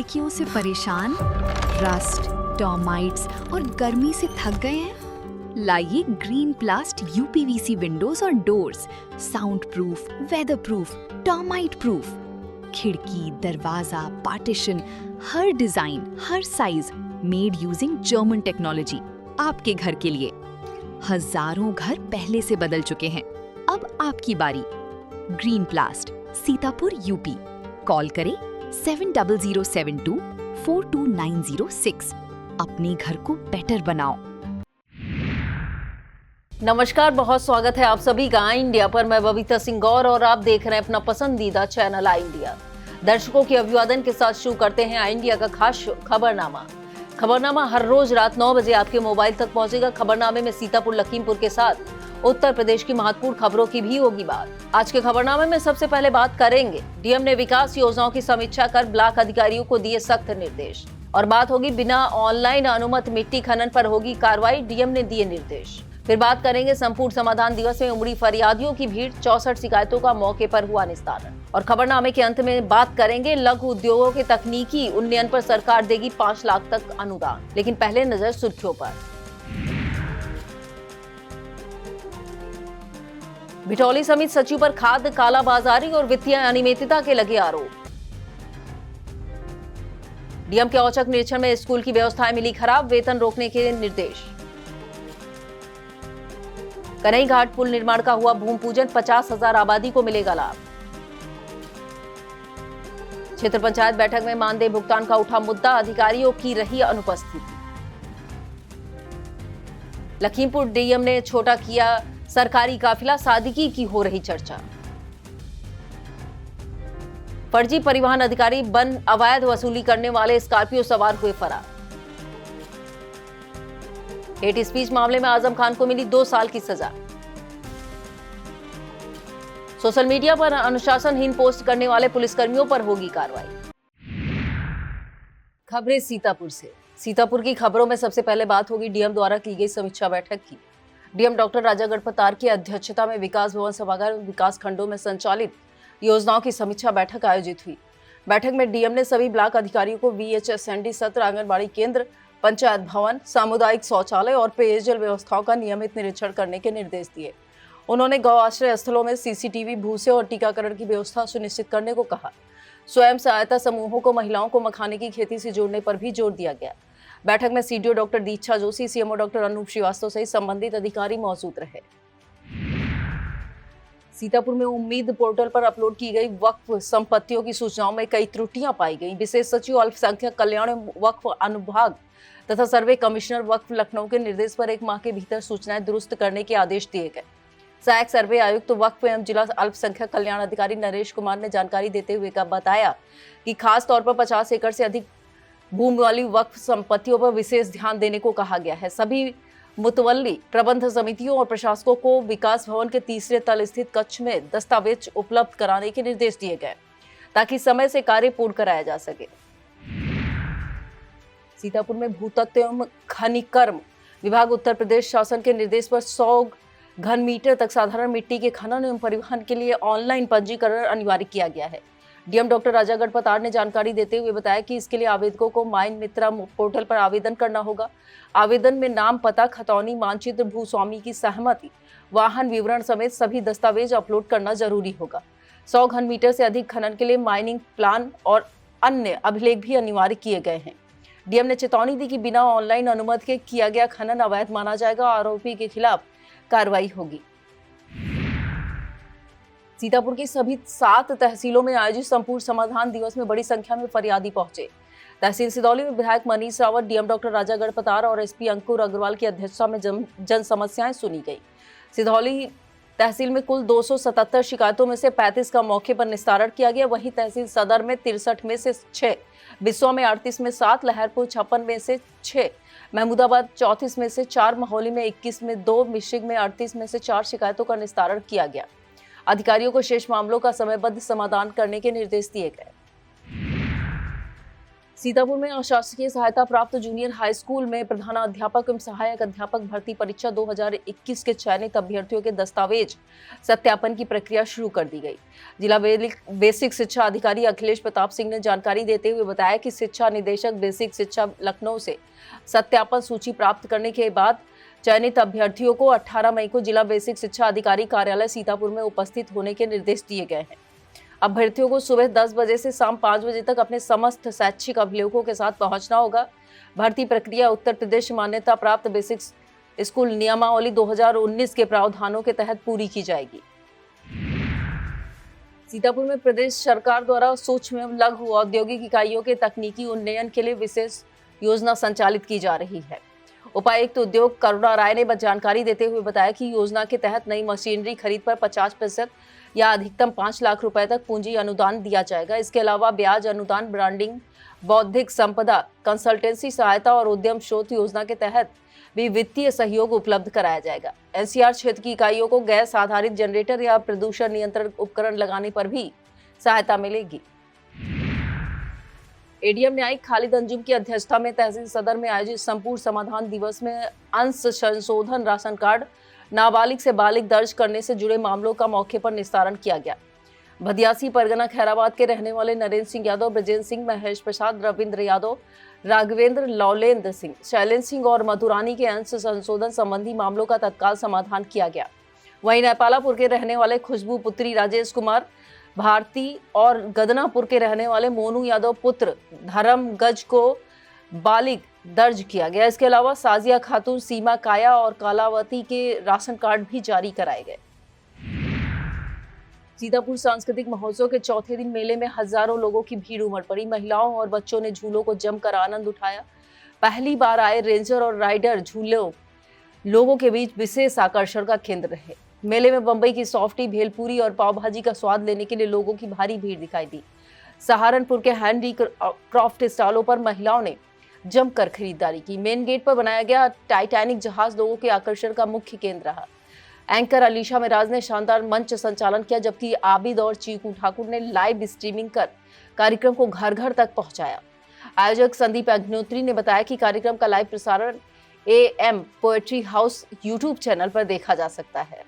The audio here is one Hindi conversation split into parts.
खिड़कियों से परेशान, रस्ट, टर्माइट्स और गर्मी से थक गए हैं? लाइए ग्रीन प्लास्ट यूपीवीसी विंडोज और doors, sound proof, weather proof, termite proof. खिड़की, दरवाजा, पार्टीशन, हर डिजाइन, हर size, made using German technology, आपके घर के लिए। हजारों घर पहले से बदल चुके हैं, अब आपकी बारी। Green प्लास्ट, Sitapur, UP. कॉल करें 7072422906। अपने घर को बेटर बनाओ। नमस्कार, बहुत स्वागत है आप सभी का आई इंडिया पर। मैं बबीता सिंह गौर और आप देख रहे हैं अपना पसंदीदा चैनल आई इंडिया। दर्शकों के अभिवादन के साथ शुरू करते हैं आई इंडिया का खास खबरनामा। खबरनामा हर रोज रात 9 बजे आपके मोबाइल तक पहुंचेगा। खबरनामे में सीतापुर, लखीमपुर के साथ उत्तर प्रदेश की महत्वपूर्ण खबरों की भी होगी बात। आज के खबरनामे में सबसे पहले बात करेंगे, डीएम ने विकास योजनाओं की समीक्षा कर ब्लॉक अधिकारियों को दिए सख्त निर्देश। और बात होगी बिना ऑनलाइन अनुमति मिट्टी खनन पर होगी कार्रवाई, डीएम ने दिए निर्देश। फिर बात करेंगे संपूर्ण समाधान दिवस में उमड़ी फरियादियों की भीड़, 64 शिकायतों का मौके पर हुआ निस्तारण। और खबरनामे के अंत में बात करेंगे लघु उद्योगों के तकनीकी उन्नयन पर सरकार देगी 5 लाख तक अनुदान। लेकिन पहले नजर सुर्खियों पर। भिटौली समिति सचिव पर खाद्य कालाबाजारी और वित्तीय अनियमितता के लगे आरोप। डीएम के औचक निरीक्षण में स्कूल की व्यवस्थाएं मिली खराब, वेतन रोकने के निर्देश। कन्हई घाट पुल निर्माण का हुआ भूमि पूजन, 50,000 आबादी को मिलेगा लाभ। क्षेत्र पंचायत बैठक में मानदेय भुगतान का उठा मुद्दा, अधिकारियों की रही अनुपस्थिति। लखीमपुर डीएम ने छोटा किया सरकारी काफिला, सादगी की हो रही चर्चा। फर्जी परिवहन अधिकारी बन अवैध वसूली करने वाले स्कॉर्पियो सवार हुए फरार। हेट स्पीच मामले में आजम खान को मिली 2 साल की सजा। सोशल मीडिया पर अनुशासनहीन पोस्ट करने वाले पुलिसकर्मियों पर होगी कार्रवाई। खबरें सीतापुर से। सीतापुर की खबरों में सबसे पहले बात होगी डीएम द्वारा की गई समीक्षा बैठक की। डीएम डॉक्टर राजा गढ़पतार की अध्यक्षता में विकास भवन सभागार विकास खंडों में संचालित योजनाओं की समीक्षा बैठक आयोजित हुई। बैठक में डीएम ने सभी ब्लॉक अधिकारियों को VHSND सत्र, आंगनबाड़ी केंद्र, पंचायत भवन, सामुदायिक शौचालय और पेयजल व्यवस्थाओं का नियमित निरीक्षण करने के निर्देश दिए। उन्होंने गौ आश्रय स्थलों में CCTV, भूसे और टीकाकरण की व्यवस्था सुनिश्चित करने को कहा। स्वयं सहायता समूहों को महिलाओं को मखाने की खेती से जोड़ने पर भी जोर दिया गया। बैठक में CDO डॉक्टर दीक्षा जोशी, CMO डॉक्टर अनूप श्रीवास्तव सहित संबंधित अधिकारी मौजूद रहे। सीतापुर में उम्मीद पोर्टल पर अपलोड की गई वक्फ संपत्तियों की सूचनाओं में कई त्रुटियां पाई गई। विशेष सचिव अल्पसंख्यक कल्याण वक्फ अनुभाग तथा सर्वे कमिश्नर वक्फ लखनऊ के निर्देश पर 1 माह के भीतर सूचनाएं दुरुस्त करने के आदेश दिए गए। सहायक सर्वे आयुक्त वक्फ एवं जिला अल्पसंख्यक कल्याण अधिकारी नरेश कुमार ने जानकारी देते हुए बताया कि खास तौर पर 50 एकड़ से अधिक भूमि वाली वक्फ संपत्तियों पर विशेष ध्यान देने को कहा गया है। सभी मुतवल्ली प्रबंध समितियों और प्रशासकों को विकास भवन के 3रे तल स्थित कक्ष में दस्तावेज उपलब्ध कराने के निर्देश दिए गए ताकि समय से कार्य पूर्ण कराया जा सके। सीतापुर में भूतत्व एवं खनिकर्म विभाग उत्तर प्रदेश शासन के निर्देश पर 100 घन मीटर तक साधारण मिट्टी के खनन एवं परिवहन के लिए ऑनलाइन पंजीकरण अनिवार्य किया गया है। डीएम डॉक्टर राजा गढ़पतार ने जानकारी देते हुए बताया कि इसके लिए आवेदकों को माइन मित्रा पोर्टल पर आवेदन करना होगा। आवेदन में नाम, पता, खतौनी मानचित्र, भूस्वामी की सहमति, वाहन विवरण समेत सभी दस्तावेज अपलोड करना जरूरी होगा। 100 घन मीटर से अधिक खनन के लिए माइनिंग प्लान और अन्य अभिलेख भी अनिवार्य किए गए हैं। डीएम ने चेतावनी दी कि बिना ऑनलाइन अनुमति के किया गया खनन अवैध माना जाएगा, आरोपी के खिलाफ कार्रवाई होगी। सीतापुर की सभी 7 तहसीलों में आयोजित संपूर्ण समाधान दिवस में बड़ी संख्या में फरियादी पहुंचे। तहसील सिदौली में विधायक मनीष रावत, डीएम डॉक्टर राजा गढ़पतार और एसपी अंकुर अग्रवाल की अध्यक्षता में जन समस्याएं सुनी गई। सिदौली तहसील में कुल 277 शिकायतों में से 35 का मौके पर निस्तारण किया गया। वहीं तहसील सदर में 63 में से 6, बिस्वा में 38 में 7, लहरपुर 56 में से 6, महमूदाबाद 34 में से 4, महौली में 21 में 2, मिश्रिक में 38 में से 4 शिकायतों का निस्तारण किया गया। अधिकारियों को शेष मामलों का समयबद्ध समाधान करने के निर्देश दिए गए। सीतापुर में अशासकीय सहायता प्राप्त जूनियर हाई स्कूल में प्रधानाध्यापक एवं सहायक अध्यापक भर्ती परीक्षा 2021 के चयनित अभ्यर्थियों के दस्तावेज सत्यापन की प्रक्रिया शुरू कर दी गई। जिला बेसिक शिक्षा अधिकारी अखिलेश प्रताप सिंह ने जानकारी देते हुए बताया कि शिक्षा निदेशक बेसिक शिक्षा लखनऊ से सत्यापन सूची प्राप्त करने के बाद चयनित अभ्यर्थियों को 18 मई को जिला बेसिक शिक्षा अधिकारी कार्यालय सीतापुर में उपस्थित होने के निर्देश दिए गए हैं। अभ्यर्थियों को सुबह 10 बजे से शाम 5 बजे तक अपने समस्त शैक्षिक अभिलेखों के साथ पहुंचना होगा। भर्ती प्रक्रिया उत्तर प्रदेश मान्यता प्राप्त बेसिक स्कूल नियमावली 2019 के प्रावधानों के तहत पूरी की जाएगी। सीतापुर में प्रदेश सरकार द्वारा सूक्ष्म एवं लघु औद्योगिक इकाइयों के तकनीकी उन्नयन के लिए विशेष योजना संचालित की जा रही है। उपायुक्त उद्योग करुणा राय ने जानकारी देते हुए बताया कि योजना के तहत नई मशीनरी खरीद पर 50% या अधिकतम 5 लाख रुपए तक पूंजी अनुदान दिया जाएगा। इसके अलावा ब्याज अनुदान, ब्रांडिंग, बौद्धिक संपदा, कंसल्टेंसी सहायता और उद्यम शोध योजना के तहत भी वित्तीय सहयोग उपलब्ध कराया जाएगा। एनसीआर क्षेत्र की इकाइयों को गैस आधारित जनरेटर या प्रदूषण नियंत्रण उपकरण लगाने पर भी सहायता मिलेगी। एडीएम न्यायिक खालिद अंजुम की अध्यक्षता में तहसील सदर में आयोजित संपूर्ण समाधान दिवस में अंश संशोधन राशन कार्ड नाबालिग से बालिग दर्ज करने से जुड़े मामलों का मौके पर निस्तारण किया गया। भदियासी परगना खैराबाद के रहने वाले नरेंद्र सिंह यादव, ब्रजेंद्र सिंह, महेश प्रसाद, रविंद्र यादव, राघवेंद्र, लौलेंद्र सिंह, शैलेंद्र सिंह और मधुरानी के अंश संशोधन संबंधी मामलों का तत्काल समाधान किया गया। वहीं नेपालापुर के रहने वाले खुशबू पुत्री राजेश कुमार भारती और गदनापुर के रहने वाले मोनू यादव पुत्र धर्म गज को बालिग दर्ज किया गया। इसके अलावा साजिया खातून, सीमा काया और कालावती के राशन कार्ड भी जारी कराए गए। सीतापुर सांस्कृतिक महोत्सव के चौथे दिन मेले में हजारों लोगों की भीड़ उमड़ पड़ी। महिलाओं और बच्चों ने झूलों को जमकर आनंद उठाया। पहली बार आए रेंजर और राइडर झूलों लोगों के बीच विशेष आकर्षण का केंद्र रहे। मेले में बंबई की सॉफ्टी, भेलपुरी और पाव भाजी का स्वाद लेने के लिए लोगों की भारी भीड़ दिखाई दी। सहारनपुर के हैंडी क्राफ्ट स्टॉलों पर महिलाओं ने जमकर खरीदारी की। मेन गेट पर बनाया गया टाइटैनिक जहाज लोगों के आकर्षण का मुख्य केंद्र रहा। एंकर अलीशा मिराज ने शानदार मंच संचालन किया, जबकि आबिद और चीकू ठाकुर ने लाइव स्ट्रीमिंग कर कार्यक्रम को घर घर तक पहुंचाया। आयोजक संदीप अग्निहोत्री ने बताया कि कार्यक्रम का लाइव प्रसारण AM poetry house YouTube channel पर देखा जा सकता है।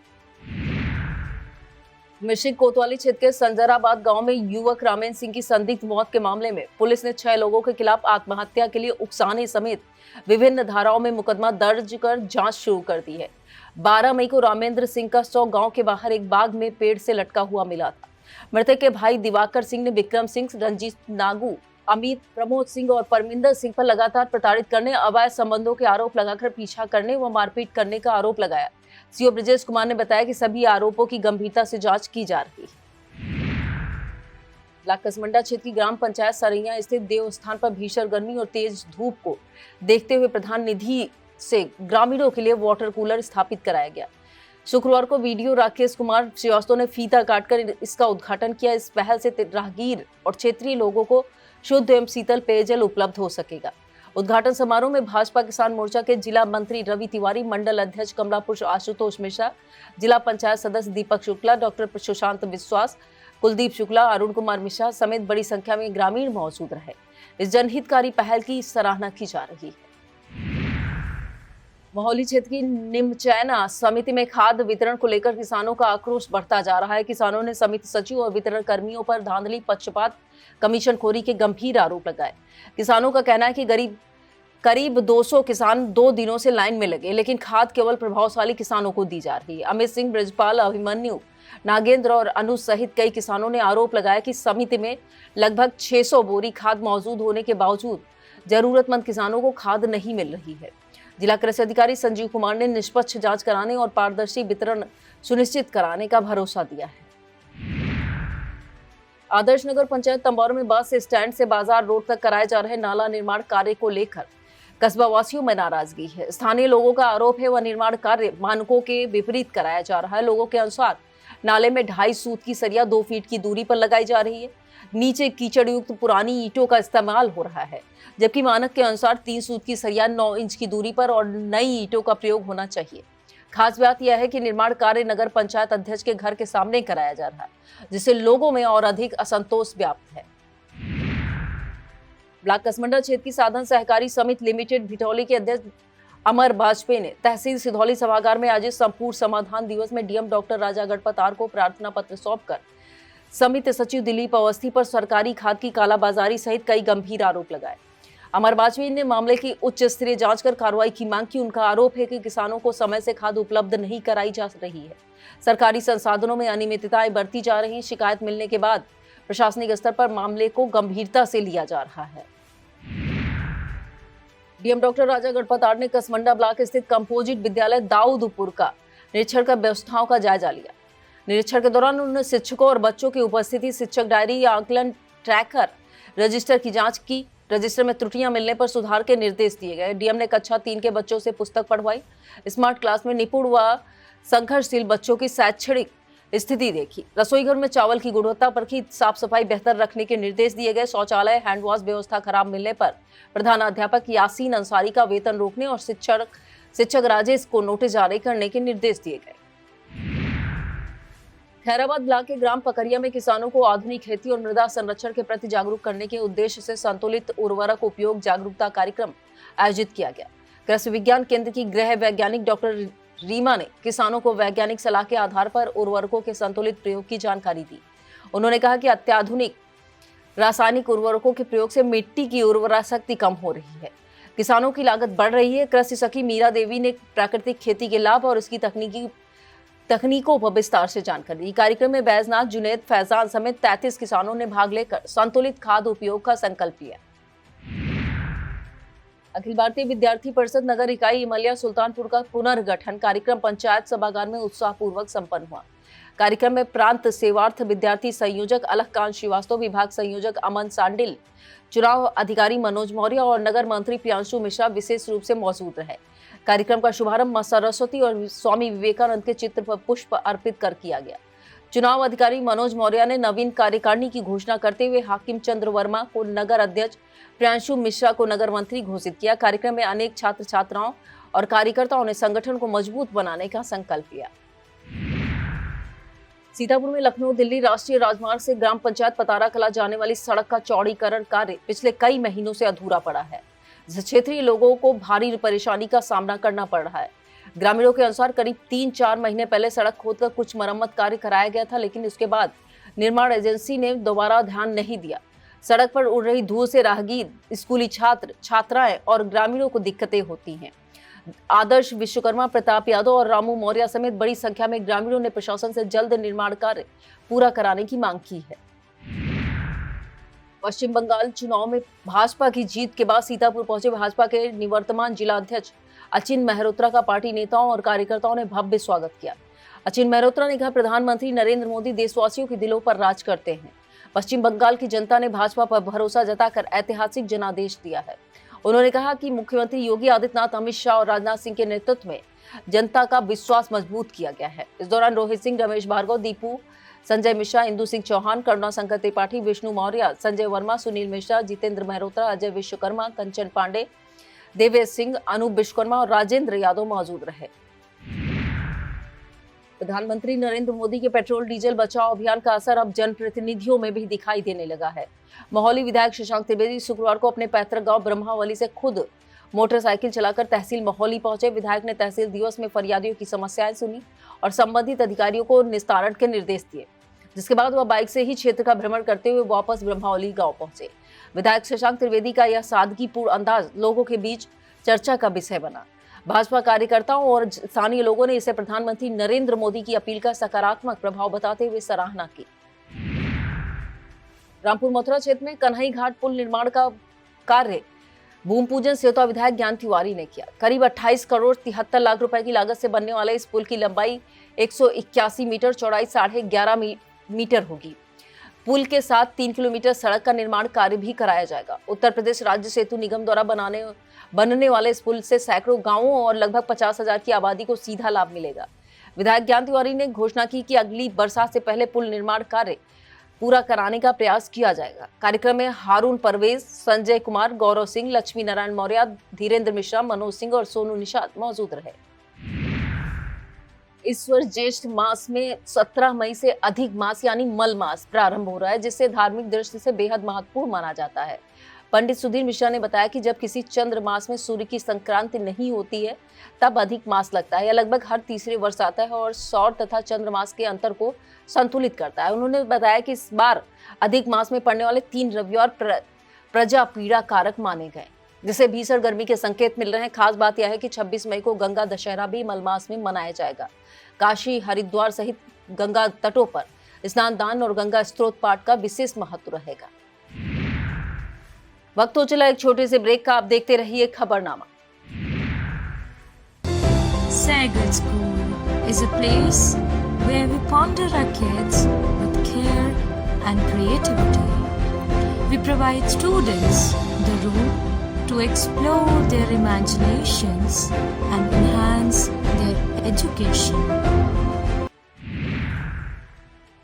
मिश्रिक कोतवाली क्षेत्र के संजराबाद गांव में युवक रामेन सिंह की संदिग्ध मौत के मामले में पुलिस ने 6 लोगों के खिलाफ आत्महत्या के लिए उकसाने समेत विभिन्न धाराओं में मुकदमा दर्ज कर जांच शुरू कर दी है। 12 मई को रामेंद्र सिंह का शव गांव के बाहर एक बाग में पेड़ से लटका हुआ मिला था। मृतक के भाई दिवाकर सिंह ने विक्रम सिंह, रंजीत नागू, अमित, प्रमोद सिंह और परमिंदर सिंह पर लगातार प्रताड़ित करने, अवैध संबंधों के आरोप लगाकर पीछा करने व मारपीट करने का आरोप लगाया। सीओ ब्रजेश कुमार ने बताया कि सभी आरोपों की गंभीरता से जांच की जा रही है। ब्लॉक कसमंडा क्षेत्र की ग्राम पंचायत सरैया स्थित देवस्थान पर भीषण गर्मी और तेज धूप को देखते हुए प्रधान निधि से ग्रामीणों के लिए वाटर कूलर स्थापित कराया गया। शुक्रवार को वीडियो राकेश कुमार श्रीवास्तव ने फीता काटकर इसका उद्घाटन किया। इस पहल से राहगीर और क्षेत्रीय लोगों को शुद्ध एवं शीतल पेयजल उपलब्ध हो सकेगा। उद्घाटन समारोह में भाजपा किसान मोर्चा के जिला मंत्री रवि तिवारी, मंडल अध्यक्ष कमलापुर आशुतोष मिश्रा, जिला पंचायत सदस्य दीपक शुक्ला, डॉक्टर सुशांत विश्वास, कुलदीप शुक्ला, अरुण कुमार मिश्रा समेत बड़ी संख्या में ग्रामीण मौजूद रहे। इस जनहितकारी पहल की सराहना की जा रही है। मोहाली क्षेत्र की निमचैना समिति में खाद्य वितरण को लेकर किसानों का आक्रोश बढ़ता जा रहा है। किसानों ने समिति सचिव और वितरण कर्मियों पर धांधली, पक्षपात, कमीशनखोरी के गंभीर आरोप लगाए। किसानों का कहना है कि करीब 200 किसान 2 दिनों से लाइन में लगे, लेकिन खाद केवल प्रभावशाली किसानों को दी जा रही है। अमित सिंह, ब्रजपाल, अभिमन्यु, नागेंद्र और अनुज सहित कई किसानों ने आरोप लगाया कि समिति में लगभग 600 बोरी खाद मौजूद होने के बावजूद जरूरतमंद किसानों को खाद नहीं मिल रही है। जिला कृषि अधिकारी संजीव कुमार ने निष्पक्ष जांच कराने और पारदर्शी वितरण सुनिश्चित कराने का भरोसा दिया है। आदर्श नगर पंचायत तंबारू में बस स्टैंड से बाजार रोड तक कराए जा रहे नाला निर्माण कार्य को लेकर कस्बा वासियों में नाराजगी है। स्थानीय लोगों का आरोप है वह निर्माण कार्य मानकों के विपरीत कराया जा रहा है। लोगों के अनुसार नाले में 2.5 फुट की सरिया 2 फीट की दूरी पर लगाई जा रही है। नीचे कीचड़ युक्त पुरानी ईंटों का इस्तेमाल हो रहा है, जबकि मानक के अनुसार 3 फुट की सरिया 9 इंच की दूरी पर और नई ईंटों का प्रयोग होना चाहिए। खास बात यह है कि निर्माण कार्य नगर पंचायत अध्यक्ष के घर के सामने कराया जा रहा है, जिससे लोगों में और अधिक असंतोष व्याप्त है। ब्लॉक कसमंडा क्षेत्र की साधन सहकारी समिति लिमिटेड भिटौली के अध्यक्ष अमर वाजपेयी ने तहसील सिधौली सभागार में आयोजित संपूर्ण समाधान दिवस में डीएम डॉक्टर राजा गढ़पतार को प्रार्थना पत्र सौंपकर समिति सचिव दिलीप अवस्थी पर सरकारी खाद की कालाबाजारी सहित कई गंभीर आरोप लगाए। अमर वाजपेयी ने मामले की उच्च स्तरीय जांच कर कार्रवाई की मांग की। उनका आरोप है कि किसानों को समय से खाद उपलब्ध नहीं कराई जा रही है, सरकारी संसाधनों में अनियमितताएं बरती जा रही हैं। शिकायत मिलने के बाद प्रशासनिक स्तर पर मामले को गंभीरता से लिया जा रहा है। डीएम डॉक्टर राजा गढ़पतार ने कसमंडा ब्लॉक स्थित कंपोजिट विद्यालय दाऊदपुर का निरीक्षण कर व्यवस्थाओं का जायजा लिया। निरीक्षण के दौरान उन्होंने शिक्षकों और बच्चों की उपस्थिति, शिक्षक डायरी या आकलन ट्रैकर रजिस्टर की जांच की। रजिस्टर में त्रुटियां मिलने पर सुधार के निर्देश दिए गए। डीएम ने कक्षा 3 के बच्चों से पुस्तक पढ़वाई। स्मार्ट क्लास में निपुण व संघर्षशील बच्चों की शैक्षणिक स्थिति देखी। रसोई घर में चावल की गुणवत्ता परखी। साफ सफाई बेहतर रखने के निर्देश दिए गए। शौचालय, हैंड वॉश व्यवस्था खराब मिलने पर प्रधानाध्यापक यासीन अंसारी का वेतन रोकने और शिक्षक राजेश को नोटिस जारी करने के निर्देश दिए गए। खैराबाद ब्लॉक के ग्राम पकरिया में किसानों को आधुनिक खेती और मृदा संरक्षण के प्रति जागरूक करने के उद्देश्य से संतुलित उर्वरक उपयोग जागरूकता कार्यक्रम आयोजित किया गया। कृषि विज्ञान केंद्र की गृह वैज्ञानिक डॉक्टर रीमा ने किसानों को वैज्ञानिक सलाह के आधार पर उर्वरकों के संतुलित प्रयोग की जानकारी दी। उन्होंने कहा कि अत्याधुनिक रासायनिक उर्वरकों के प्रयोग से मिट्टी की उर्वरा शक्ति कम हो रही है, किसानों की लागत बढ़ रही है। कृषि सखी मीरा देवी ने प्राकृतिक खेती के लाभ और इसकी तकनीकों पर विस्तार से जानकारी दी। कार्यक्रम में बैजनाथ, जुनैद, फैजान समेत 33 किसानों ने भाग लेकर संतुलित खाद उपयोग का संकल्प लिया। अखिल भारतीय विद्यार्थी परिषद नगर इकाई इमलिया सुल्तानपुर का पुनर्गठन कार्यक्रम पंचायत सभागार में उत्साहपूर्वक संपन्न हुआ। कार्यक्रम में प्रांत सेवार्थ विद्यार्थी संयोजक अलखकांत श्रीवास्तव, विभाग संयोजक अमन सांडिल, चुनाव अधिकारी मनोज मौर्य और नगर मंत्री प्रियांशु मिश्रा विशेष रूप से मौजूद रहे। कार्यक्रम का शुभारंभ मां सरस्वती और स्वामी विवेकानंद के चित्र पर पुष्प अर्पित कर किया गया। चुनाव अधिकारी मनोज मौर्य ने नवीन कार्यकारिणी की घोषणा करते हुए हाकिम चंद्र वर्मा को नगर अध्यक्ष, प्रियांशु मिश्रा को नगर मंत्री घोषित किया। कार्यक्रम में अनेक छात्र छात्राओं और कार्यकर्ताओं ने संगठन को मजबूत बनाने का संकल्प लिया। सीतापुर में लखनऊ दिल्ली राष्ट्रीय राजमार्ग से ग्राम पंचायत पतारा कला जाने वाली सड़क का चौड़ीकरण कार्य पिछले कई महीनों से अधूरा पड़ा है, जिससे क्षेत्रीय लोगों को भारी परेशानी का सामना करना पड़ रहा है। ग्रामीणों के अनुसार करीब 3-4 महीने पहले सड़क खोदकर कुछ मरम्मत कार्य कराया गया था, लेकिन उसके बाद निर्माण एजेंसी ने दोबारा ध्यान नहीं दिया। सड़क पर उड़ रही धूल से राहगीर, स्कूली छात्र छात्राएं और ग्रामीणों को दिक्कतें होती हैं। आदर्श विश्वकर्मा, प्रताप यादव और रामू मौर्य समेत बड़ी संख्या में ग्रामीणों ने प्रशासन से जल्द निर्माण कार्य पूरा कराने की मांग की है। पश्चिम बंगाल चुनाव में भाजपा की जीत के बाद सीतापुर पहुंचे भाजपा के निवर्तमान जिला अध्यक्ष अचिन मेहरोत्रा का पार्टी नेताओं और कार्यकर्ताओं ने भव्य स्वागत किया। अचिन मेहरोत्रा ने कहा, प्रधानमंत्री नरेंद्र मोदी देशवासियों के दिलों पर राज करते हैं। पश्चिम बंगाल की जनता ने भाजपा पर भरोसा जताकर ऐतिहासिक जनादेश दिया है। उन्होंने कहा कि मुख्यमंत्री योगी आदित्यनाथ, अमित शाह और राजनाथ सिंह के नेतृत्व में जनता का विश्वास मजबूत किया गया है। इस दौरान रोहित सिंह, रमेश भार्गव, दीपू, संजय मिश्रा, इंदु सिंह चौहान, करुणा शंकर त्रिपाठी, विष्णु मौर्य, संजय वर्मा, सुनील मिश्रा, जितेंद्र मेहरोत्रा, अजय विश्वकर्मा, कंचन पांडे, देवेश सिंह, अनूप विश्वकर्मा और राजेंद्र यादव मौजूद रहे। प्रधानमंत्री नरेंद्र मोदी के पेट्रोल डीजल बचाओ अभियान का असर अब जनप्रतिनिधियों में भी दिखाई देने लगा है। मौहली विधायक शशांक त्रिवेदी शुक्रवार को अपने पैतृक गांव ब्रह्मावली से खुद मोटरसाइकिल चलाकर तहसील मौहली पहुंचे। विधायक ने तहसील दिवस में फरियादियों की समस्याएं सुनी और संबंधित अधिकारियों को निस्तारण के निर्देश दिए, जिसके बाद वह बाइक से ही क्षेत्र का भ्रमण करते हुए वापस ब्रह्मावली गांव पहुंचे। विधायक शशांक त्रिवेदी का यह सादगीपूर्ण अंदाज लोगों के बीच चर्चा का विषय बना। भाजपा कार्यकर्ताओं और स्थानीय लोगों ने इसे प्रधानमंत्री नरेंद्र मोदी की अपील का सकारात्मक प्रभाव बताते हुए सराहना की। रामपुर मथुरा क्षेत्र में कन्हई घाट पुल निर्माण का कार्य भूमि पूजन सेवता विधायक ज्ञान तिवारी ने किया। करीब 28 करोड़ 73 लाख रुपए की लागत से बनने वाले इस पुल की लंबाई 181 मीटर, चौड़ाई 11.5 मीटर होगी। पुल के साथ 3 किलोमीटर सड़क का निर्माण कार्य भी कराया जाएगा। उत्तर प्रदेश राज्य सेतु निगम द्वारा बनने वाले इस पुल से सैकड़ों गांवों और लगभग 50,000 की आबादी को सीधा लाभ मिलेगा। विधायक ज्ञान तिवारी ने घोषणा की कि अगली बरसात से पहले पुल निर्माण कार्य पूरा कराने का प्रयास किया जाएगा। कार्यक्रम में हारून परवेज, संजय कुमार, गौरव सिंह, लक्ष्मी नारायण मौर्य, धीरेन्द्र मिश्रा, मनोज सिंह और सोनू निषाद मौजूद रहे। इस वर्ष ज्येष्ठ मास में 17 मई से अधिक मास यानी मल मास प्रारंभ हो रहा है, जिससे धार्मिक दृष्टि से बेहद महत्वपूर्ण माना जाता है। पंडित सुधीर मिश्रा ने बताया कि जब किसी चंद्र मास में सूर्य की संक्रांति नहीं होती है तब अधिक मास लगता है। यह लगभग हर तीसरे वर्ष आता है और सौर तथा चंद्र मास के अंतर को संतुलित करता है। उन्होंने बताया कि इस बार अधिक मास में पड़ने वाले 3 रविवार प्रजा पीड़ा कारक माने गए, जिससे भीषण गर्मी के संकेत मिल रहे हैं। खास बात यह है कि 26 मई को गंगा दशहरा भी मलमास में मनाया जाएगा। काशी, हरिद्वार सहित गंगा तटों पर स्नान दान और गंगा स्त्रोत पाठ का विशेष महत्व रहेगा। वक्त हो चला एक छोटे से ब्रेक का, आप देखते रहिए खबरनामा। Sagar School is a place where we ponder our kids with care and creativity. We provide students the room to explore their imaginations and enhance their education.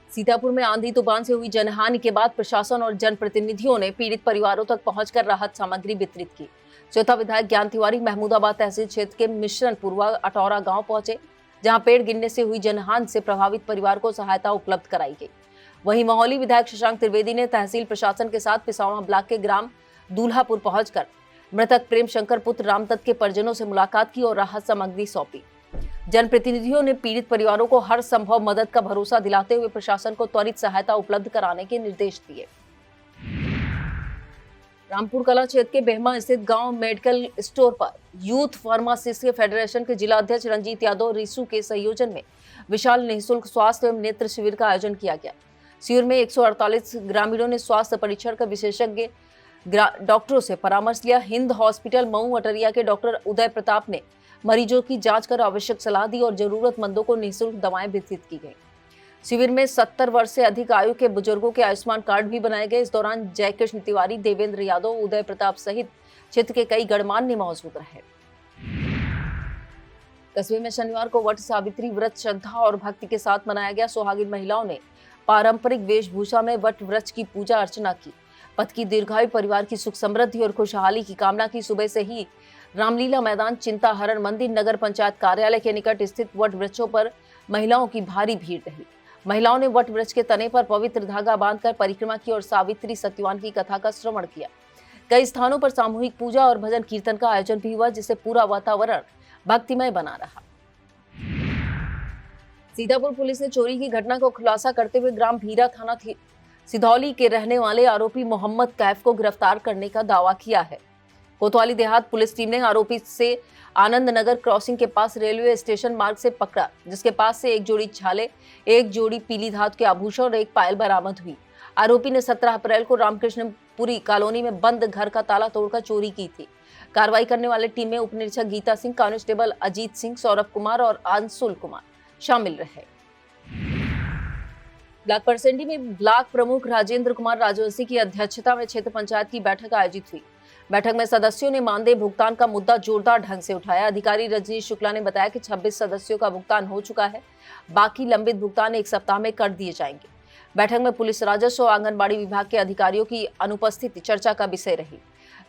Sitapur में आंधी तूफान से हुई जनहानि के बाद प्रशासन और जनप्रतिनिधियों ने पीड़ित परिवारों तक पहुंचकर राहत सामग्री वितरित की। चौथा विधायक ज्ञान तिवारी महमूदाबाद तहसील क्षेत्र के मिश्रणपुरवा अटौरा गांव पहुंचे, जहां पेड़ गिरने से हुई जनहानि से प्रभावित परिवार को सहायता उपलब्ध कराई गई। वहीं महोली विधायक शशांक त्रिवेदी ने तहसील प्रशासन के साथ पिसावा ब्लॉक के ग्राम दूल्हापुर पहुंचकर मृतक प्रेम शंकर पुत्र रामदत्त के परिजनों से मुलाकात की और राहत सामग्री सौंपी। जनप्रतिनिधियों ने पीड़ित परिवारों को हर संभव मदद का भरोसा दिलाते हुए प्रशासन को त्वरित सहायता उपलब्ध कराने के निर्देश दिए। रामपुर कला क्षेत्र के बेहमा स्थित गांव मेडिकल स्टोर पर यूथ फार्मासिस्ट फेडरेशन के जिला अध्यक्ष रंजीत यादव रिसू के संयोजन में विशाल निःशुल्क स्वास्थ्य एवं नेत्र शिविर का आयोजन किया गया। शिविर में 148 ग्रामीणों ने स्वास्थ्य परीक्षण का विशेषज्ञ डॉक्टरों से परामर्श लिया। हिंद हॉस्पिटल मऊ अटरिया के डॉक्टर उदय प्रताप ने मरीजों की जांच कर आवश्यक सलाह दी और जरूरतमंदों को निःशुल्क दवाएं वितरित की गई। शिविर में 70 वर्ष से अधिक आयु के बुजुर्गों के आयुष्मान कार्ड भी बनाए गए। इस दौरान जयकृष्ण तिवारी, देवेंद्र यादव, उदय प्रताप सहित क्षेत्र के कई गणमान्य मौजूद रहे। कस्बे में शनिवार को वट सावित्री व्रत श्रद्धा और भक्ति के साथ मनाया गया। सुहागिन महिलाओं ने पारंपरिक वेशभूषा में वट वृक्ष की पूजा अर्चना की, पति की दीर्घायु, परिवार की सुख समृद्धि और खुशहाली की कामना की। सुबह से ही रामलीला मैदान, चिंताहरण मंदिर, नगर पंचायत कार्यालय के निकट स्थित वट वृक्षों पर महिलाओं की भारी भीड़ रही। महिलाओं ने वट वृक्ष के तने पर पवित्र धागा बांधकर परिक्रमा की और सावित्री सत्यवान की कथा का श्रवण किया। कई स्थानों पर सामूहिक पूजा और भजन कीर्तन का आयोजन भी हुआ, जिससे पूरा वातावरण भक्तिमय बना रहा। सीतापुर पुलिस ने चोरी की घटना को खुलासा करते हुए ग्राम भीरा थाना सिधौली के रहने वाले आरोपी मोहम्मद कैफ को गिरफ्तार करने का दावा किया है। कोतवाली देहात पुलिस टीम ने आरोपी से आनंद नगर क्रॉसिंग के पास रेलवे स्टेशन मार्ग से पकड़ा, जिसके पास से एक जोड़ी छाले, एक जोड़ी पीली धातु के आभूषण और एक पायल बरामद हुई। आरोपी ने 17 अप्रैल को रामकृष्णपुरी कॉलोनी में बंद घर का ताला तोड़कर चोरी की थी। कार्रवाई करने वाले टीम में उप निरीक्षक गीता सिंह, कांस्टेबल अजीत सिंह, सौरभ कुमार और अंशुल कुमार शामिल रहे। ब्लॉक परसेंडी में ब्लॉक प्रमुख राजेंद्र कुमार राजवंशी की अध्यक्षता में क्षेत्र पंचायत की बैठक आयोजित हुई। बैठक में सदस्यों ने मानदेय भुगतान का मुद्दा जोरदार ढंग से उठाया। अधिकारी रजनीश शुक्ला ने बताया कि 26 सदस्यों का भुगतान हो चुका है, बाकी लंबित भुगतान 1 सप्ताह में कर दिए जाएंगे। बैठक में पुलिस, राजस्व और आंगनबाड़ी विभाग के अधिकारियों की अनुपस्थिति चर्चा का विषय रही।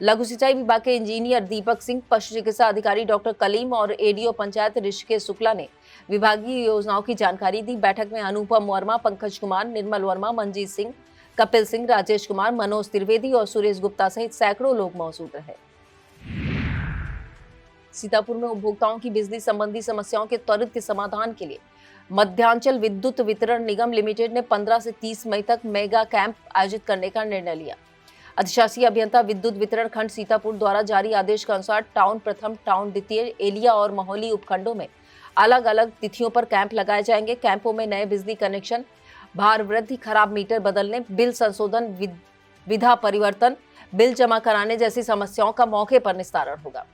लघु सिंचाई विभाग के इंजीनियर दीपक सिंह, पशु चिकित्सा अधिकारी डॉक्टर कलीम और एडीओ पंचायत ऋषिकेश शुक्ला ने विभागीय योजनाओं की जानकारी दी। बैठक में अनुपम वर्मा, पंकज कुमार, निर्मल वर्मा, मंजीत सिंह, कपिल सिंह, राजेश कुमार, मनोज त्रिवेदी और सुरेश गुप्ता सहित सैकड़ों लोग मौजूद रहे। सीतापुर में उपभोक्ताओं की बिजली संबंधी समस्याओं के त्वरित समाधान के लिए मध्यांचल विद्युत वितरण निगम लिमिटेड ने 15 से 30 मई तक मेगा कैंप आयोजित करने का निर्णय लिया। अधिशासी अभियंता विद्युत वितरण खंड सीतापुर द्वारा जारी आदेश के अनुसार टाउन प्रथम, टाउन द्वितीय, एलिया और महोली उपखंडों में अलग अलग तिथियों पर कैंप लगाए जाएंगे। कैंपों में नए बिजली कनेक्शन, भार वृद्धि, खराब मीटर बदलने, बिल संशोधन, विधा परिवर्तन, बिल जमा कराने जैसी समस्याओं का मौके पर निस्तारण होगा।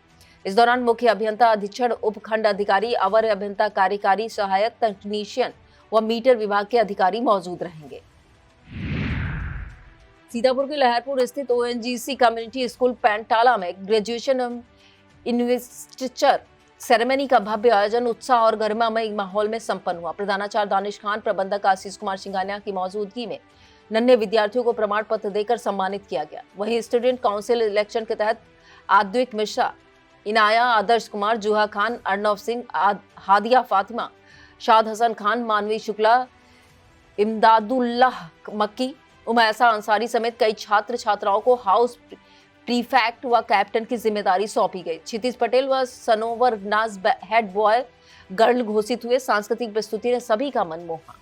इस दौरान मुख्य अभियंता, अधीक्षण, उपखंड अधिकारी, अवर अभियंता, कार्यकारी सहायक, तकनीशियन व मीटर विभाग के अधिकारी मौजूद रहेंगे। सीतापुर के लहरपुर स्थित ONGC कम्युनिटी स्कूल पैंटाला में ग्रेजुएशन इन्वेस्टिचर सेरेमनी का भव्य आयोजन उत्साह और गरिमामय माहौल में संपन्न हुआ। प्रधानाचार्य दानिश खान, प्रबंधक आशीष कुमार सिंघानिया की मौजूदगी में नन्हे विद्यार्थियों को प्रमाण पत्र देकर सम्मानित किया गया। वहीं स्टूडेंट काउंसिल इलेक्शन के तहत आद्विक मिश्रा, इनाया, आदर्श कुमार, जूहा खान, अर्नव सिंह, हादिया फातिमा, शाद हसन खान, मानवी शुक्ला, इमदादुल्लाह मक्की, उमैसा अंसारी समेत कई छात्र छात्राओं को हाउस प्रीफेक्ट व कैप्टन की जिम्मेदारी सौंपी गई। क्षितिज पटेल व सनोवर नाज हेड बॉय गर्ल घोषित हुए। सांस्कृतिक प्रस्तुति ने सभी का मन मोहा।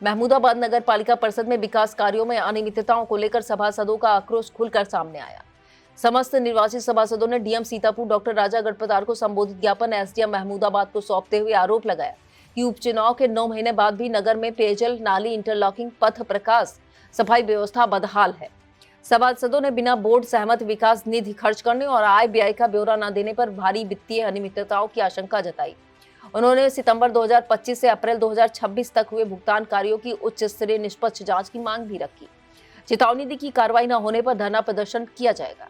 महमूदाबाद नगर पालिका परिषद में विकास कार्यों में अनियमितताओं को लेकर सभासदों का आक्रोश खुलकर सामने आया। समस्त निर्वाचित सभासदों ने डीएम सीतापुर डॉक्टर राजा गढ़पतार को संबोधित ज्ञापन एसडीएम महमूदाबाद को सौंपते हुए आरोप लगाया कि उपचुनाव के 9 महीने बाद भी नगर में पेयजल, नाली, इंटरलॉकिंग, पथ प्रकाश, सफाई व्यवस्था बदहाल है। सभासदों ने बिना बोर्ड सहमत विकास निधि खर्च करने और आय व्यय का ब्यौरा न देने पर भारी वित्तीय अनियमितताओं की आशंका जताई। उन्होंने सितंबर 2025 से अप्रैल 2026 तक हुए भुगतान कार्यों की उच्च स्तरीय निष्पक्ष जांच की मांग भी रखी। चेतावनी दी कि कार्रवाई न होने पर धरना प्रदर्शन किया जाएगा।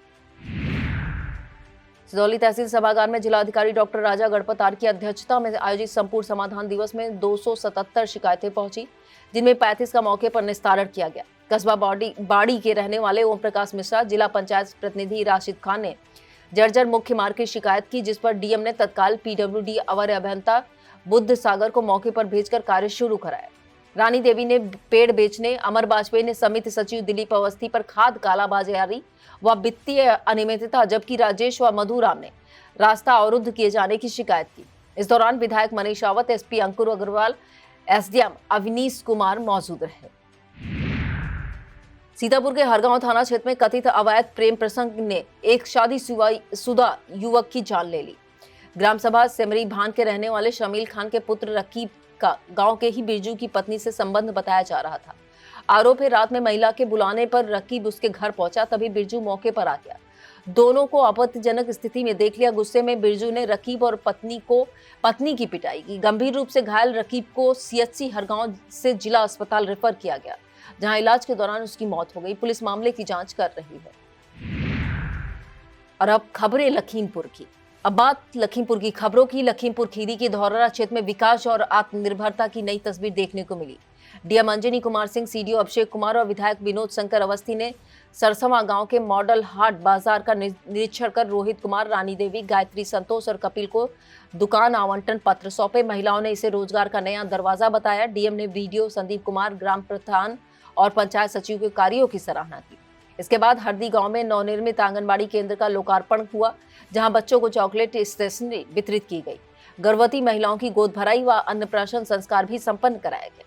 सिदौली तहसील सभागार में जिलाधिकारी डॉक्टर राजा गढ़पतार की अध्यक्षता में आयोजित संपूर्ण समाधान दिवस में 277 शिकायतें पहुंची, जिनमें 35 का मौके पर निस्तारण किया गया। कस्बा बाड़ी के रहने वाले ओम प्रकाश मिश्रा, जिला पंचायत प्रतिनिधि राशिद खान ने जर्जर मुख्य मार्ग की शिकायत की, जिस पर डीएम ने तत्काल पीडब्ल्यूडी अवर अभियंता बुद्ध सागर को मौके पर भेजकर कार्य शुरू कराया। रानी देवी ने पेड़ बेचने, अमर वाजपेयी ने समिति सचिव दिलीप अवस्थी पर खाद कालाबाजारी व वित्तीय अनियमितता, जबकि राजेश व मधुराम ने रास्ता अवरुद्ध किए जाने की शिकायत की। इस दौरान विधायक मनीष रावत, एसपी अंकुर अग्रवाल, एसडीएम अविनीश कुमार मौजूद रहे। सीतापुर के हरगांव थाना क्षेत्र में कथित अवैध प्रेम प्रसंग ने एक शादीशुदा युवक की जान ले ली। ग्राम सभा सेमरी भान के रहने वाले शमील खान के पुत्र रकीब का गांव के ही बिरजू की पत्नी से संबंध बताया जा रहा था। आरोप है, रात में महिला के बुलाने पर रकीब उसके घर पहुंचा, तभी बिरजू मौके पर आ गया। दोनों को आपत्तिजनक स्थिति में देख लिया। गुस्से में बिरजू ने रकीब और पत्नी की पिटाई की। गंभीर रूप से घायल रकीब को सीएचसी हरगांव से जिला अस्पताल रेफर किया गया, जहां इलाज के दौरान उसकी मौत हो गई। पुलिस मामले की जांच कर रही है। और अब खबरें लखीमपुर की। अब बात लखीमपुर की खबरों की। लखीमपुर खीरी के धौरहरा क्षेत्र में विकास और आत्मनिर्भरता की नई तस्वीर देखने को मिली। डीएम अंजनी कुमार सिंह, सीडीओ अभिषेक कुमार और विधायक विनोद शंकर अवस्थी ने सरसवा गांव के मॉडल हाट बाजार का निरीक्षण कर रोहित कुमार, रानी देवी, गायत्री, संतोष और कपिल को दुकान आवंटन पत्र सौंपे। महिलाओं ने इसे रोजगार का नया दरवाजा बताया। डीएम ने बीडीओ संदीप कुमार, ग्राम प्रधान और पंचायत सचिव के कार्यों की सराहना की। इसके बाद हरदी गांव में नवनिर्मित आंगनबाड़ी केंद्र का लोकार्पण हुआ, जहां बच्चों को चॉकलेट स्टेशनरी वितरित की गई। गर्भवती महिलाओं की गोद भराई व अन्नप्राशन संस्कार भी संपन्न कराया गया।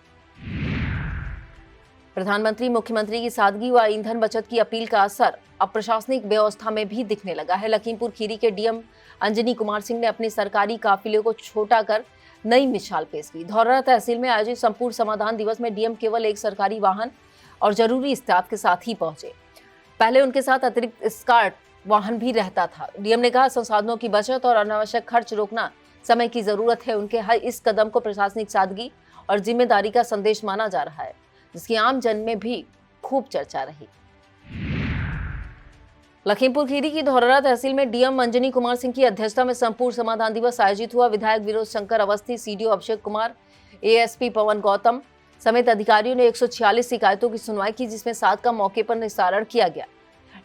प्रधानमंत्री मुख्यमंत्री की सादगी व ईंधन बचत की अपील का असर अब प्रशासनिक व्यवस्था में भी दिखने लगा है। लखीमपुर खीरी के डीएम अंजनी कुमार सिंह ने अपनी सरकारी काफिले को छोटा कर नई मिसाल पेश की। धौरहरा तहसील में आयोजित संपूर्ण समाधान दिवस में डीएम केवल एक सरकारी वाहन और जरूरी स्टाफ के साथ ही पहुंचे। पहले उनके साथ अतिरिक्त स्कार्ट वाहन भी रहता था। डीएम ने कहा, संसाधनों की बचत और अनावश्यक खर्च रोकना समय की जरूरत है। उनके हर इस कदम को प्रशासनिक सादगी और जिम्मेदारी का संदेश माना जा रहा है, जिसकी आम जन में भी खूब चर्चा रही। लखीमपुर खीरी की धौरहरा तहसील में डीएम अंजनी कुमार सिंह की अध्यक्षता में संपूर्ण समाधान दिवस आयोजित हुआ। विधायक विनोद शंकर अवस्थी, सीडीओ अभिषेक कुमार, एएसपी पवन गौतम समेत अधिकारियों ने 146 शिकायतों की सुनवाई की, जिसमें 7 का मौके पर निस्तारण किया गया।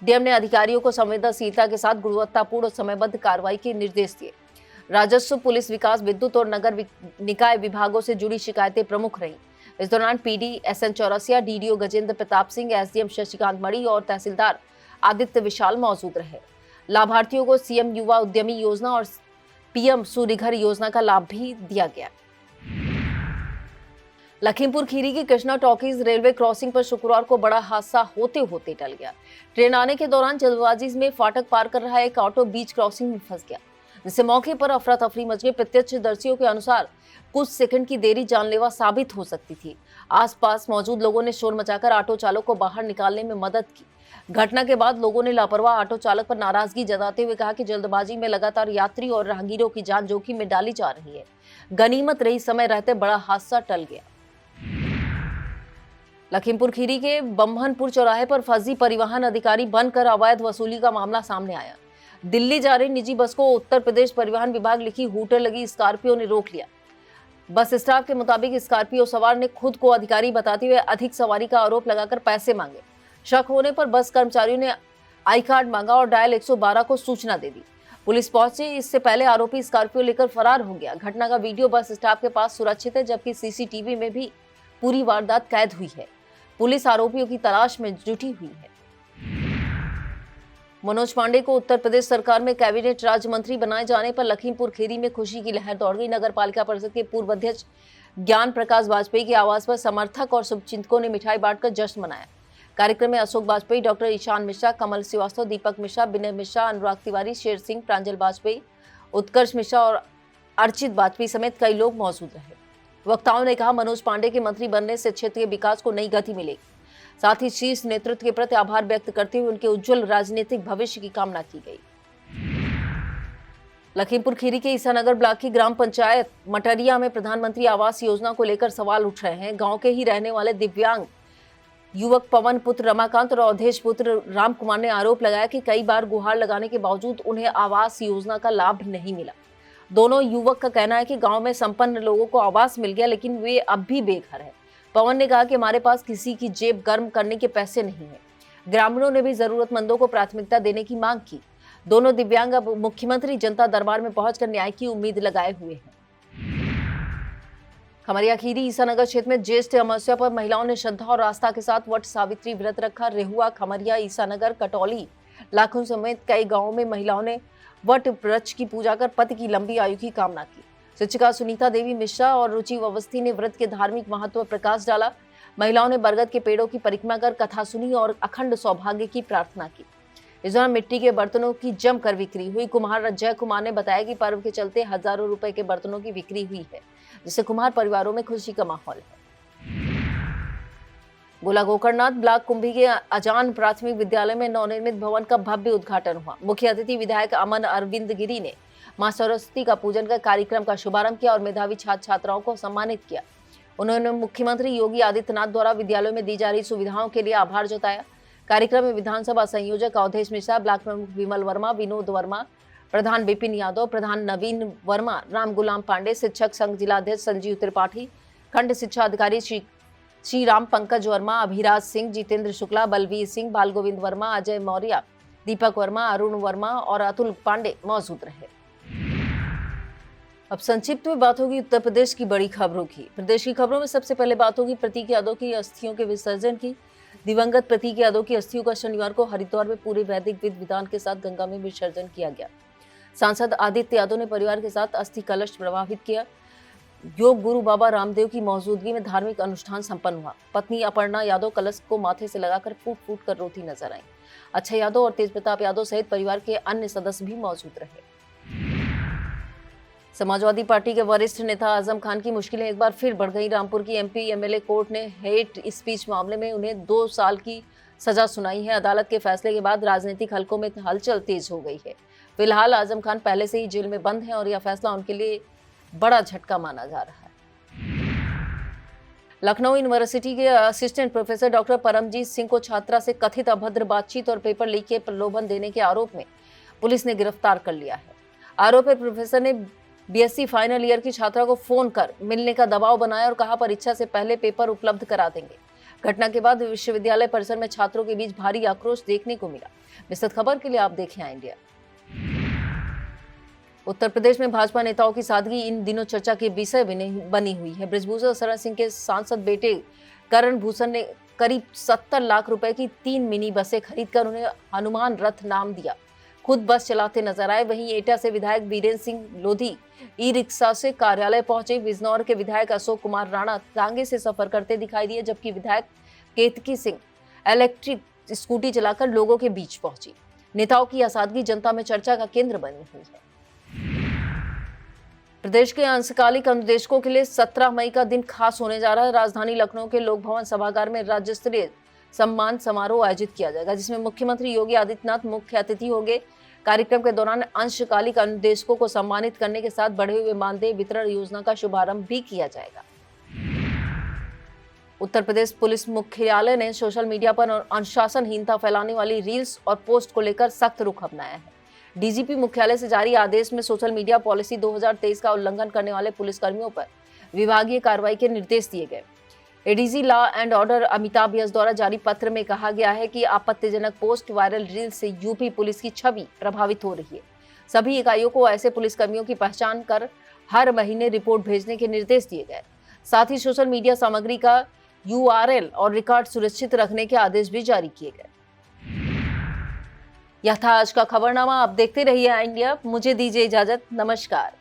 डीएम ने अधिकारियों को संवेदनशीलता के साथ गुणवत्तापूर्ण और समयबद्ध कार्रवाई के निर्देश दिए। राजस्व, पुलिस, विकास, विद्युत और नगर निकाय विभागों से जुड़ी शिकायतें प्रमुख रहीं। इस दौरान PD SN Chaurasia, DDO Gajendra Pratap Singh, SDM Shashikant Mani और तहसीलदार आदित्य विशाल मौजूद रहे। लाभार्थियों को सीएम युवा उद्यमी योजना और पीएम सूर्यघर योजना का लाभ भी दिया गया। लखीमपुर खीरी की कृष्णा टॉकीज रेलवे क्रॉसिंग पर शुक्रवार को बड़ा हादसा होते होते टल गया। ट्रेन आने के दौरान जल्दबाजी में फाटक पार कर रहा एक ऑटो बीच क्रॉसिंग में फंस गया, जिससे मौके पर अफरा तफरी मच गई। प्रत्यक्षदर्शियों के अनुसार कुछ सेकंड की देरी जानलेवा साबित हो सकती थी। आसपास मौजूद लोगों ने शोर मचाकर ऑटो चालक को बाहर निकालने में मदद की। घटना के बाद लोगों ने लापरवाह ऑटो चालक पर नाराजगी जताते हुए कहा कि जल्दबाजी में लगातार यात्री और राहगीरों की जान जोखिम में डाली जा रही है। गनीमत रही समय रहते बड़ा हादसा टल गया। लखीमपुर खीरी के बम्हनपुर चौराहे पर फर्जी परिवहन अधिकारी बनकर अवैध वसूली का मामला सामने आया। दिल्ली जा रही निजी बस को उत्तर प्रदेश परिवहन विभाग लिखी हूटर लगी स्कॉर्पियो ने रोक लिया। बस स्टाफ के मुताबिक स्कॉर्पियो सवार ने खुद को अधिकारी बताते हुए अधिक सवारी का आरोप लगाकर पैसे मांगे। शक होने पर बस कर्मचारियों ने आई कार्ड मांगा और डायल 112 को सूचना दे दी। पुलिस पहुंची। इससे पहले आरोपी स्कॉर्पियो लेकर फरार हो गया। घटना का वीडियो बस स्टाफ के पास सुरक्षित है, जबकि सीसीटीवी में भी पूरी वारदात कैद हुई है। पुलिस आरोपियों की तलाश में जुटी हुई है। मनोज पांडे को उत्तर प्रदेश सरकार में कैबिनेट राज्य मंत्री बनाए जाने पर लखीमपुर खीरी में खुशी की लहर दौड़ गई। नगर पालिका परिषद के पूर्व अध्यक्ष ज्ञान प्रकाश वाजपेयी के आवास पर समर्थक और शुभचिंतकों ने मिठाई बांटकर जश्न मनाया। कार्यक्रम में अशोक वाजपेयी, डॉक्टर ईशान मिश्रा, कमल श्रीवास्तव, दीपक मिश्रा, विनय मिश्रा, अनुराग तिवारी, शेर सिंह, प्रांजल वाजपेयी, उत्कर्ष मिश्रा और अर्चित वाजपेयी समेत कई लोग मौजूद रहे। वक्ताओं ने कहा, मनोज पांडे के मंत्री बनने से क्षेत्र के विकास को नई गति मिलेगी। साथ ही शीर्ष नेतृत्व के प्रति आभार व्यक्त करते हुए उनके उज्जवल राजनीतिक भविष्य की कामना की गई। लखीमपुर खीरी के ईसानगर ब्लॉक की ग्राम पंचायत मटरिया में प्रधानमंत्री आवास योजना को लेकर सवाल उठ रहे हैं। गांव के ही रहने वाले दिव्यांग युवक पवन पुत्र रमाकांत और अवधेश पुत्र राम कुमार ने आरोप लगाया कि कई बार गुहार लगाने के बावजूद उन्हें आवास योजना का लाभ नहीं मिला। दोनों युवक का कहना है कि गांव में संपन्न लोगों को आवास मिल गया, लेकिन वे अब भी बेघर हैं। पवन ने कहा कि हमारे पास किसी की जेब गर्म करने के पैसे नहीं हैं। ग्रामीणों ने भी जरूरतमंदों को प्राथमिकता देने की मांग की। दोनों दिव्यांग अब मुख्यमंत्री जनता दरबार में पहुंचकर न्याय की उम्मीद लगाए हुए हैं। खमरिया खीरी ईसानगर क्षेत्र में ज्येष्ठ अमावस्या पर महिलाओं ने श्रद्धा और आस्था के साथ वट सावित्री व्रत रखा। रेहुआ, खमरिया, ईसानगर, कटौली, लाखों समेत कई गांवों में महिलाओं ने वट वृक्ष की पूजा कर पति की लंबी आयु की कामना की। शिक्षिका सुनीता देवी मिश्रा और रुचि अवस्थी ने व्रत के धार्मिक महत्व पर प्रकाश डाला। महिलाओं ने बरगद के पेड़ों की परिक्रमा कर कथा सुनी और अखंड सौभाग्य की प्रार्थना की। इस दौरान मिट्टी के बर्तनों की जमकर बिक्री हुई। कुम्हार जय कुमार ने बताया कि पर्व के चलते हजारों रुपए के बर्तनों की बिक्री हुई है, जिससे कुम्हार परिवारों में खुशी का माहौल है। गोला गोकर्णनाथ ब्लॉक कुंभी के अजान प्राथमिक विद्यालय में नवनिर्मित भवन का भव्य उद्घाटन हुआ। मुख्य अतिथि विधायक अमन अरविंद गिरी ने मां सरस्वती का पूजन कर कार्यक्रम का शुभारंभ किया और मेधावी छात्र छात्राओं को सम्मानित किया। उन्होंने मुख्यमंत्री योगी आदित्यनाथ द्वारा विद्यालयों में दी जा रही सुविधाओं के लिए आभार जताया। कार्यक्रम में विधानसभा संयोजक अवधेश मिश्रा, ब्लॉक प्रमुख विमल वर्मा, विनोद वर्मा, प्रधान विपिन यादव, प्रधान नवीन वर्मा, राम गुलाम पांडे, शिक्षक संघ जिलाध्यक्ष संजीव त्रिपाठी, खंड शिक्षा अधिकारी श्री राम पंकज वर्मा, अभिराज सिंह, जितेंद्र शुक्ला, बलवीर सिंह, बाल गोविंद वर्मा, अजय मौर्य, दीपक वर्मा, अरुण वर्मा और अतुल पांडे मौजूद रहे। अब संक्षिप्त में बात होगी उत्तर प्रदेश की बड़ी खबरों की। प्रदेश की खबरों में सबसे पहले बात होगी प्रतीक यादव की अस्थियों के विसर्जन की। दिवंगत प्रतीक यादव की अस्थियों का शनिवार को हरिद्वार में पूरे वैदिक विधि विधान के साथ गंगा में विसर्जन किया गया। सांसद आदित्य यादव ने परिवार के साथ अस्थि कलश प्रवाहित किया। योग गुरु बाबा रामदेव की मौजूदगी में धार्मिक अनुष्ठान संपन्न हुआ। पत्नी अपर्णा यादव कलश को माथे से लगाकर फूट फूट कर रोती नजर आई। अक्षय यादव और तेज प्रताप यादव सहित परिवार के अन्य सदस्य भी मौजूद रहे। समाजवादी पार्टी के वरिष्ठ नेता आजम खान की मुश्किलें एक बार फिर बढ़ गई। रामपुर की एमपी एमएलए कोर्ट ने हेट स्पीच मामले में उन्हें 2 साल की सजा सुनाई है। अदालत के फैसले के बाद राजनीतिक हलकों में हलचल तेज हो गई है। फिलहाल आजम खान पहले से ही जेल में बंद हैं और यह फैसला उनके लिए बड़ा झटका माना जा रहा है। लखनऊ यूनिवर्सिटी के assistant professor doctor Paramjit Singh को छात्रा से कथित अभद्र बातचीत और पेपर लीक के प्रलोभन देने के आरोप में पुलिस ने गिरफ्तार कर लिया है। आरोप है प्रोफेसर ने बीएससी फाइनल ईयर की छात्रा को फोन कर मिलने का दबाव बनाया और कहा परीक्षा से पहले पेपर उपलब्ध करा देंगे। घटना के बाद विश्वविद्यालय परिसर में छात्रों के बीच भारी आक्रोश देखने को मिला। विस्तृत खबर के लिए आप देखें इंडिया। उत्तर प्रदेश में भाजपा नेताओं की सादगी इन दिनों चर्चा के विषय बनी हुई है। बृजभूषण शरण सिंह के सांसद बेटे करण भूषण ने करीब 70 लाख रुपए की 3 मिनी बसें खरीदकर उन्हें हनुमान रथ नाम दिया। खुद बस चलाते नजर आए। वहीं एटा से विधायक वीरेंद्र सिंह लोधी ई रिक्शा से कार्यालय पहुंचे। बिजनौर के विधायक अशोक कुमार राणा तांगे से सफर करते दिखाई दिए, जबकि विधायक केतकी सिंह इलेक्ट्रिक स्कूटी चलाकर लोगों के बीच पहुंची। नेताओं की सादगी जनता में चर्चा का केंद्र बनी हुई है। प्रदेश के अंशकालिक अनुदेशकों के लिए 17 मई का दिन खास होने जा रहा है। राजधानी लखनऊ के लोक भवन सभागार में राज्य स्तरीय सम्मान समारोह आयोजित किया जाएगा, जिसमें मुख्यमंत्री योगी आदित्यनाथ मुख्य अतिथि होंगे। कार्यक्रम के दौरान अंशकालिक अनुदेशकों को सम्मानित करने के साथ बढ़े हुए मानदेय वितरण योजना का शुभारंभ भी किया जाएगा। उत्तर प्रदेश पुलिस मुख्यालय ने सोशल मीडिया पर अनुशासनहीनता फैलाने वाली रील्स और पोस्ट को लेकर सख्त रुख अपनाया है। डीजीपी मुख्यालय से जारी आदेश में सोशल मीडिया पॉलिसी 2023 का उल्लंघन करने वाले पुलिसकर्मियों पर विभागीय कार्रवाई के निर्देश दिए गए। ADG law and order Amitabh yes द्वारा जारी पत्र में कहा गया है कि आपत्तिजनक पोस्ट वायरल रील से यूपी पुलिस की छवि प्रभावित हो रही है। सभी इकाइयों को ऐसे पुलिसकर्मियों की पहचान कर हर महीने रिपोर्ट भेजने के निर्देश दिए गए। साथ ही सोशल मीडिया सामग्री का URL और रिकॉर्ड सुरक्षित रखने के आदेश भी जारी किए गए। यह था आज का खबरनामा। आप देखते रहिए आई इंडिया। मुझे दीजिए इजाजत। नमस्कार।